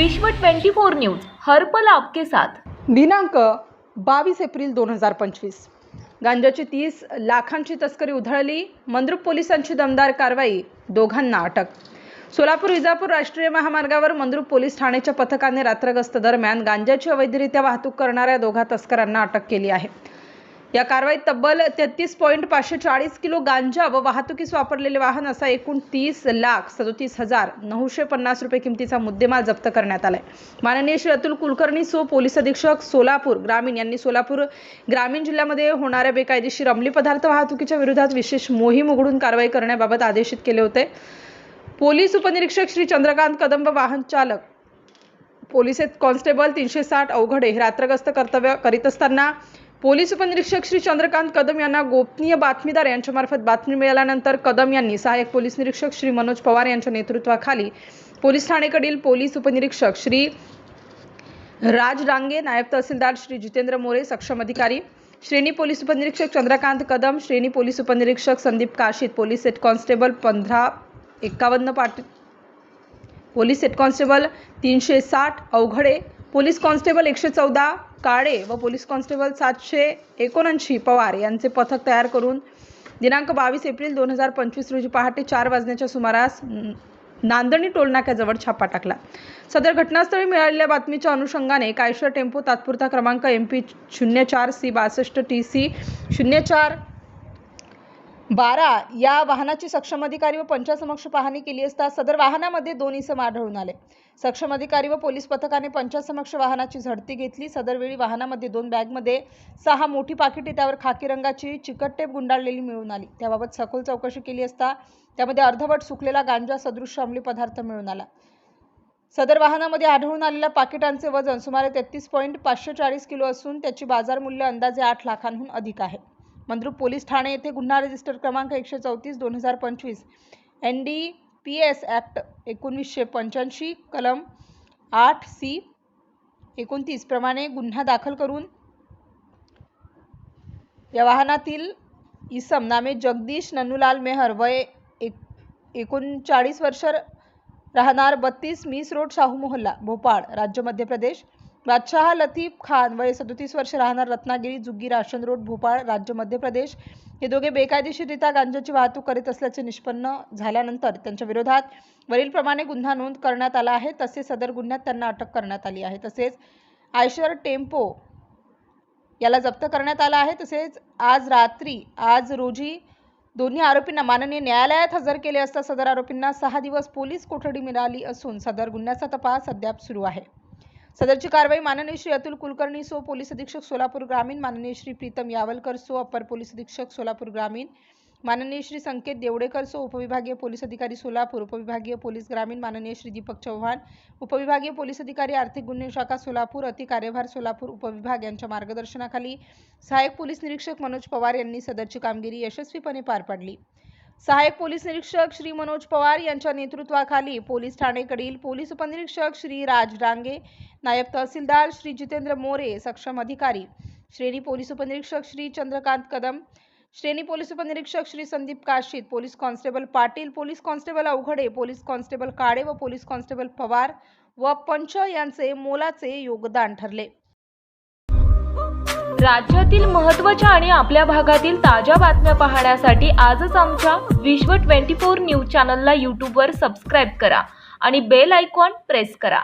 विश्व 24 न्यूज हर पल आपके साथ। दिनांक 22 एप्रिल 2025 गांजाची 30 लाखांची तस्करी उधळली। मंद्रुप पोलिसांची दमदार कारवाई, दोघांना अटक। सोलापूर विजापूर राष्ट्रीय महामार्गावर मंद्रुप पोलीस ठाण्याच्या पथकाने रात्रगस्त दरम्यान गांजाची अवैधरित्या वाहतूक करणाऱ्या दोघा तस्करांना अटक केली आहे। या कारवाईत तब्बल 33.540 किलो गांजा व वाहतुकीस वापरलेले वाहन असा एकूण 30,37,950 रुपये किमतीचा मुद्देमाल जप्त करण्यात आलाय। माननीय श्री अतुल कुलकर्णी सो पोलीस अधीक्षक सोलापूर ग्रामीण यांनी सोलापूर ग्रामीण जिल्ह्यामध्ये होणाऱ्या बेकायदेशीर अंमली पदार्थ वाहतुकीच्या विरोधात विशेष मोहीम उघडून कारवाई करण्याबाबत आदेशित केले होते। पोलीस उपनिरीक्षक श्री चंद्रकांत कदम व वाहन चालक पोलीस कॉन्स्टेबल 360 अवघडे हे रात्रगस्त कर्तव्य करीत असताना पोलीस उपनिरीक्षक श्री चंद्रकांत कदम यांना गोपनीय बातमीदार यांच्यामार्फत बातमी मिळाल्यानंतर कदम यांनी सहाय्यक पोलीस निरीक्षक श्री मनोज पवार यांच्या नेतृत्वाखाली पोलीस ठाणेकडील पोलीस उपनिरीक्षक श्री राज डांगे, नायब तहसीलदार श्री जितेंद्र मोरे, सक्षम अधिकारी श्रेणी पोलीस उपनिरीक्षक चंद्रकांत कदम, श्रेणी पोलीस उपनिरीक्षक Sandeep Kashit, police head constable 1551 Patil, police head constable 360 Avaghade, police constable 114 Kale व पोलीस कॉन्स्टेबल 779 पवार यांचे पथक तयार करून दिनांक 22 एप्रिल 2025 रोजी पहाटे 4 वाजण्याच्या सुमारास नांदणी टोलनाक्याजवळ छापा टाकला। सदर घटनास्थळी मिळालेल्या बातमीच्या अनुषंगाने कायशर टेम्पो तात्पुरता क्रमांक MP 04C62 TC 0412 या वाहनाची सक्षम अधिकारी व पंचासमक्ष पाहणी केली असता सदर वाहनामध्ये 2 इसम आढळून आले। सक्षम अधिकारी व पोलीस पथकाने पंचासमक्ष वाहनाची झडती घेतली। सदर वेळी वाहनामध्ये 2 बॅगमध्ये 6 मोठी पाकिटे त्यावर खाकी रंगाची चिकट टेप गुंडाळलेली मिळून आली। त्याबाबत सखोल चौकशी केली असता त्यामध्ये अर्धवट सुकलेला गांजा सदृश अंमली पदार्थ मिळून आला। सदर वाहनामध्ये आढळून आलेल्या पाकिटांचे वजन सुमारे 33.540 किलो असून त्याची बाजार मूल्य अंदाजे 8 लाखांहून अधिक आहे। मंद्रुप पोलीस ठाणे येथे गुन्हा रजिस्टर क्रमांक 134/2025 NDPS ऍक्ट 1985 कलम 8C29 प्रमाणे गुन्हा दाखल करून या वाहनातील इसम नामे जगदीश नन्नूलाल मेहर वय 39 वर्ष राहणार 32 मीस रोड शाहू मोहल्ला भोपाळ राज्य मध्य प्रदेश, बादशाह लतीफ खान वय 37 वर्ष राहणार रत्नागिरी जुग्गी राशन रोड भोपाळ राज्य मध्य प्रदेश हे दोघे बेकायदेशीररित्या गांजाची वाहतूक करीत असल्याचे निष्पन्न झाल्यानंतर त्यांच्या विरोधात वरीलप्रमाणे गुन्हा नोंद करण्यात आला आहे। तसेच सदर गुन्ह्यात त्यांना अटक करण्यात आली आहे। तसेच आयशर टेम्पो याला जप्त करण्यात आला आहे। तसेच आज रोजी दोन्ही आरोपींना माननीय न्यायालयात हजर केले असता सदर आरोपींना 6 दिवस पोलीस कोठडी मिळाली असून सदर गुन्ह्याचा तपास अद्याप सुरू आहे। सदरची कारवाई माननीय श्री अतुल कुलकर्णी सो पोलीस अधीक्षक सोलापूर ग्रामीण, माननीय श्री प्रीतम यावलकर सो अपर पोलीस अधीक्षक सोलापूर ग्रामीण, माननीय श्री संकेत देवडेकर सो उपविभागीय पोलीस अधिकारी सोलापूर उपविभागीय पोलीस ग्रामीण, माननीय श्री दीपक चव्हाण उपविभागीय पोलीस अधिकारी आर्थिक गुन्हे शाखा सोलापूर अति कार्यभार सोलापूर उपविभाग यांच्या मार्गदर्शनाखाली सहाय्यक पोलीस निरीक्षक मनोज पवार यांनी सदरची कामगिरी यशस्वीपणे पार पाडली। सहाय्यक पोलीस निरीक्षक श्री मनोज पवार यांच्या नेतृत्वाखाली पोलीस ठाणेकडील पोलीस उपनिरीक्षक श्री राज डांगे, नायब तहसीलदार श्री जितेंद्र मोरे, सक्षम अधिकारी श्रेणी पोलीस उपनिरीक्षक श्री चंद्रकांत कदम, श्रेणी पोलीस उपनिरीक्षक Shri Sandeep Kashit, police constable Patil, police constable Avaghade, police constable Kale व पोलीस कॉन्स्टेबल पवार व पंच यांचे मोलाचे योगदान ठरले। राज्यातील महत्त्वाच्या आणि आपल्या भागातील ताज्या बातम्या पाहण्यासाठी आजच आमच्या विश्व 24 न्यूज चॅनलला YouTube वर सबस्क्राईब करा आणि बेल आयकॉन प्रेस करा।